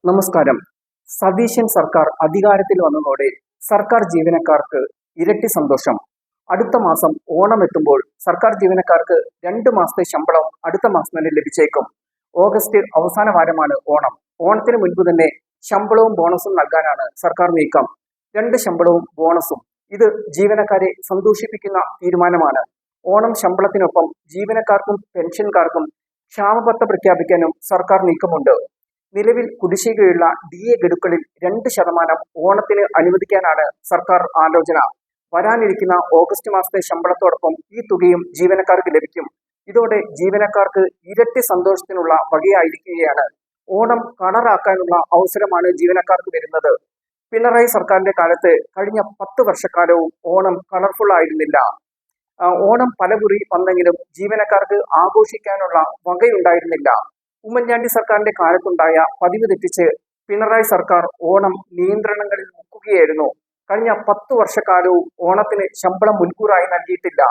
നമസ്കാരം. സതീശൻ സർക്കാർ അധികാരത്തിൽ വന്നതോടെ സർക്കാർ ജീവനക്കാർക്ക് ഇരട്ടി സന്തോഷം. അടുത്ത മാസം ഓണം എത്തുമ്പോൾ സർക്കാർ ജീവനക്കാർക്ക് 2 മാസത്തെ ശമ്പളം അടുത്ത മാസം തന്നെ ലഭിച്ചേക്കും. ഓഗസ്റ്റ് അവസാന വാരമാണ് ഓണം. ഓണത്തിന് മുൻപ് തന്നെ ശമ്പളവും ബോണസും നൽകാനാണ് സർക്കാർ നീക്കം. 2 ശമ്പളവും ബോണസും. ഇത് ജീവനക്കാരെ സന്തോഷിപ്പിക്കുന്ന തീരുമാനമാണ്. ഓണം ശമ്പളത്തിനൊപ്പം ജീവനക്കാർക്കും പെൻഷൻകാർക്കും ക്ഷാമബത്ത പ്രഖ്യാപിക്കാനും സർക്കാർ നീക്കമുണ്ട്. നിലവിൽ കുടിശ്ശികയുള്ള DA ഗഡുക്കളിൽ 2% ഓണത്തിന് അനുവദിക്കാനാണ് സർക്കാർ ആലോചന. വരാനിരിക്കുന്ന ഓഗസ്റ്റ് മാസത്തെ ശമ്പളത്തോടൊപ്പം ഈ തുകയും ജീവനക്കാർക്ക് ലഭിക്കും. ഇതോടെ ജീവനക്കാർക്ക് ഇരട്ടി സന്തോഷത്തിനുള്ള വകയായിരിക്കുകയാണ്. ഓണം കളറാക്കാനുള്ള അവസരമാണ് ജീവനക്കാർക്ക് വരുന്നത്. പിണറായി സർക്കാരിന്റെ കാലത്ത് കഴിഞ്ഞ 10 വർഷക്കാലവും ഓണം കളർഫുൾ ആയിരുന്നില്ല. ഓണം പലകുറി വന്നെങ്കിലും ജീവനക്കാർക്ക് ആഘോഷിക്കാനുള്ള വകയുണ്ടായിരുന്നില്ല. ഉമ്മൻചാണ്ടി സർക്കാരിന്റെ കാലത്തുണ്ടായ പതിവ് തെറ്റിച്ച് പിണറായി സർക്കാർ ഓണം നിയന്ത്രണങ്ങളിൽ മുക്കുകയായിരുന്നു. കഴിഞ്ഞ 10 വർഷക്കാലവും ഓണത്തിന് ശമ്പളം മുൻകൂറായി നൽകിയിട്ടില്ല.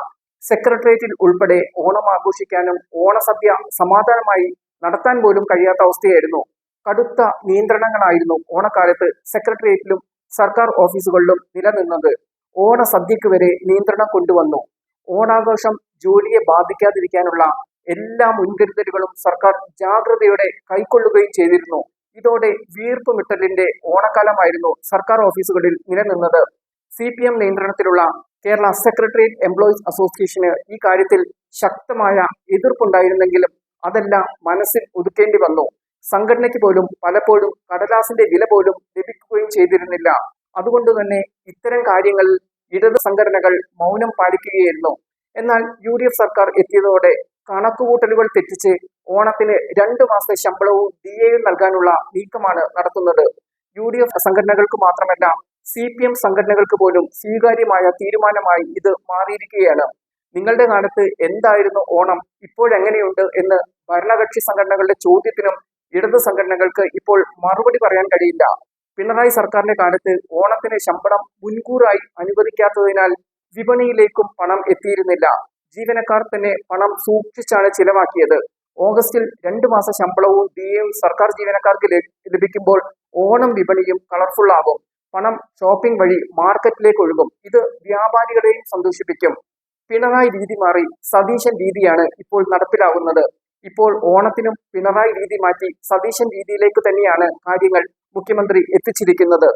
സെക്രട്ടേറിയറ്റിൽ ഉൾപ്പെടെ ഓണം ആഘോഷിക്കാനും ഓണസദ്യ സമാധാനമായി നടത്താൻ പോലും കഴിയാത്ത അവസ്ഥയായിരുന്നു. കടുത്ത നിയന്ത്രണങ്ങളായിരുന്നു ഓണക്കാലത്ത് സെക്രട്ടേറിയറ്റിലും സർക്കാർ ഓഫീസുകളിലും നിലനിന്നത്. ഓണസദ്യക്ക് വരെ നിയന്ത്രണം കൊണ്ടുവന്നു. ഓണാഘോഷം ജോലിയെ ബാധിക്കാതിരിക്കാനുള്ള എല്ലാ മുൻകരുതലുകളും സർക്കാർ ജാഗ്രതയോടെ കൈക്കൊള്ളുകയും ചെയ്തിരുന്നു. ഇതോടെ വീർപ്പുമിട്ടലിന്റെ ഓണക്കാലമായിരുന്നു സർക്കാർ ഓഫീസുകളിൽ നിലനിന്നത്. CPM നിയന്ത്രണത്തിലുള്ള കേരള സെക്രട്ടേറിയറ്റ് എംപ്ലോയീസ് അസോസിയേഷന് ഈ കാര്യത്തിൽ ശക്തമായ എതിർപ്പുണ്ടായിരുന്നെങ്കിലും അതെല്ലാം മനസ്സിൽ ഒതുക്കേണ്ടി വന്നു. സംഘടനയ്ക്ക് പോലും പലപ്പോഴും കടലാസിന്റെ വില പോലും ലഭിക്കുകയും ചെയ്തിരുന്നില്ല. അതുകൊണ്ട് തന്നെ ഇത്തരം കാര്യങ്ങളിൽ ഇടത് സംഘടനകൾ മൗനം പാലിക്കുകയായിരുന്നു. എന്നാൽ UDF സർക്കാർ എത്തിയതോടെ കണക്കുകൂട്ടലുകൾ തെറ്റിച്ച് ഓണത്തിന് 2 മാസത്തെ ശമ്പളവും DAയും നൽകാനുള്ള നീക്കമാണ് നടത്തുന്നത്. UDF സംഘടനകൾക്ക് മാത്രമല്ല CPM സംഘടനകൾക്ക് പോലും സ്വീകാര്യമായ തീരുമാനമായി ഇത് മാറിയിരിക്കുകയാണ്. നിങ്ങളുടെ കാലത്ത് എന്തായിരുന്നു ഓണം, ഇപ്പോഴെങ്ങനെയുണ്ട് എന്ന് ഭരണകക്ഷി സംഘടനകളുടെ ചോദ്യത്തിനും ഇടത് സംഘടനകൾക്ക് ഇപ്പോൾ മറുപടി പറയാൻ കഴിയില്ല. പിണറായി സർക്കാരിന്റെ കാലത്ത് ഓണത്തിന് ശമ്പളം മുൻകൂറായി അനുവദിക്കാത്തതിനാൽ വിപണിയിലേക്കും പണം എത്തിയിരുന്നില്ല. ജീവനക്കാർ തന്നെ പണം സൂക്ഷിച്ചാണ് ചിലവാക്കിയത്. ഓഗസ്റ്റിൽ 2 മാസ ശമ്പളവും DAയും സർക്കാർ ജീവനക്കാർക്ക് ലഭിക്കുമ്പോൾ ഓണം വിപണിയും കളർഫുൾ ആകും. പണം ഷോപ്പിംഗ് വഴി മാർക്കറ്റിലേക്ക് ഒഴുകും. ഇത് വ്യാപാരികളെയും സന്തോഷിപ്പിക്കും. പിണറായി രീതി മാറി സതീശൻ രീതിയാണ് ഇപ്പോൾ നടപ്പിലാകുന്നത്. ഇപ്പോൾ ഓണത്തിനും പിണറായി രീതി മാറ്റി സതീശൻ രീതിയിലേക്ക് തന്നെയാണ് കാര്യങ്ങൾ മുഖ്യമന്ത്രി എത്തിച്ചിരിക്കുന്നത്.